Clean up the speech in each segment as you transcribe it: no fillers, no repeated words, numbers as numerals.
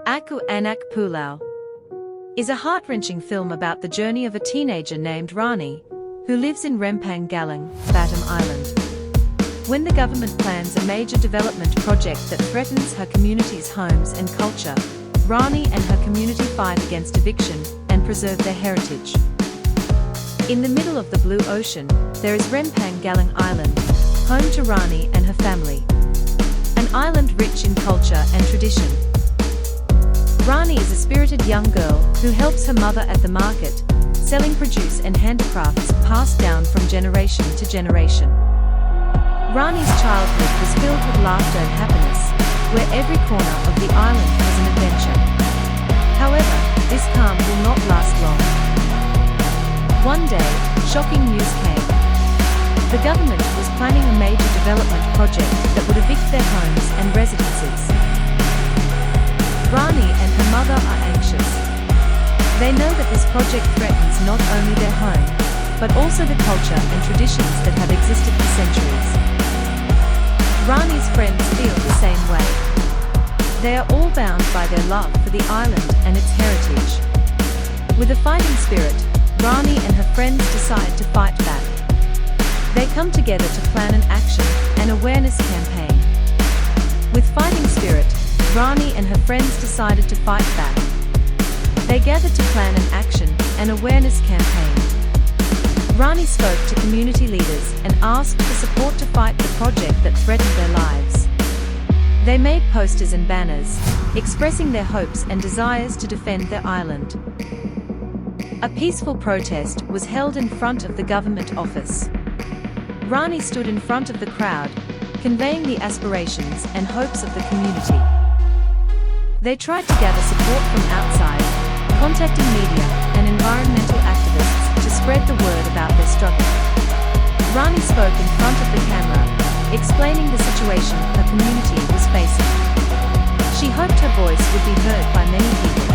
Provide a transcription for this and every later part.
Aku Anak Pulau is a heart-wrenching film about the journey of a teenager named Rani, who lives in Rempang Galang, Batam Island. When the government plans a major development project that threatens her community's homes and culture, Rani and her community fight against eviction and preserve their heritage. In the middle of the blue ocean, there is Rempang Galang Island, home to Rani and her family. An island rich in culture and tradition. Rani is a spirited young girl who helps her mother at the market, selling produce and handicrafts passed down from generation to generation. Rani's childhood was filled with laughter and happiness, where every corner of the island was an adventure. However, this calm will not last long. One day, shocking news came. The government was planning a major development project that would evict their homes and residences. Rani and her mother are anxious. They know that this project threatens not only their home, but also the culture and traditions that have existed for centuries. Rani's friends feel the same way. They are all bound by their love for the island and its heritage. With a fighting spirit, Rani and her friends decide to fight back. They come together to plan an action and awareness campaign. With fighting spirit, Rani and her friends decided to fight back. They gathered to plan an action and awareness campaign. Rani spoke to community leaders and asked for support to fight the project that threatened their lives. They made posters and banners, expressing their hopes and desires to defend their island. A peaceful protest was held in front of the government office. Rani stood in front of the crowd, conveying the aspirations and hopes of the community. They tried to gather support from outside, contacting media and environmental activists to spread the word about their struggle. Rani spoke in front of the camera, explaining the situation her community was facing. She hoped her voice would be heard by many people.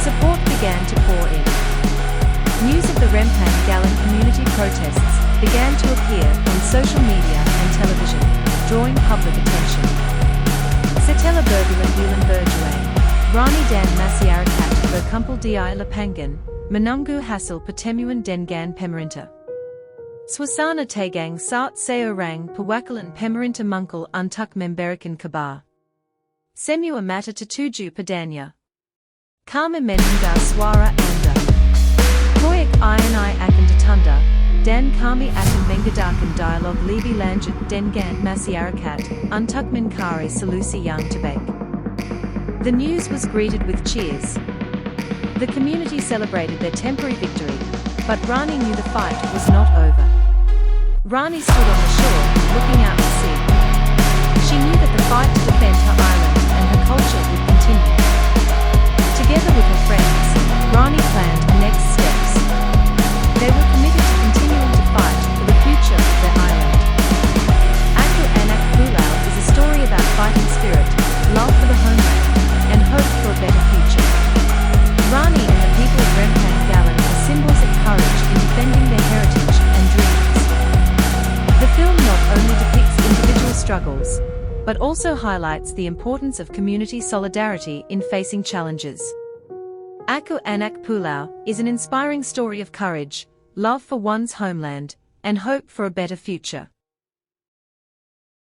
Support began to pour in. News of the Rempang Galang community protests began to appear on social media and television, drawing public attention. Setelah berbulan bulan berjuang, Rani dan masyarakat berkumpul di lapangan, menunggu hasil pertemuan dengan pemerintah. Suasana tegang saat seorang perwakilan pemerintah muncul untuk memberikan kabar. Semua mata tertuju padanya. Kami mendengar suara Anda. Proyek ini akan ditunda, dan kami akan mengadakan dialog lebih lanjut dengan masyarakat untuk mencari solusi yang terbaik. The news was greeted with cheers. The community celebrated their temporary victory, but Rani knew the fight was not over. Rani stood on the shore, looking out to sea. She knew that the fight to defend her island and her culture would continue. Together with her friends, Rani planned the next steps. They were committed to continuing to fight for the future of their island. Aku Anak Pulau is a story about fighting spirit, love for the homeland, and hope for a better future. Rani and the people of Rempang Galang are symbols of courage in defending their heritage and dreams. The film not only depicts individual struggles, but also highlights the importance of community solidarity in facing challenges. Aku Anak Pulau is an inspiring story of courage, love for one's homeland, and hope for a better future.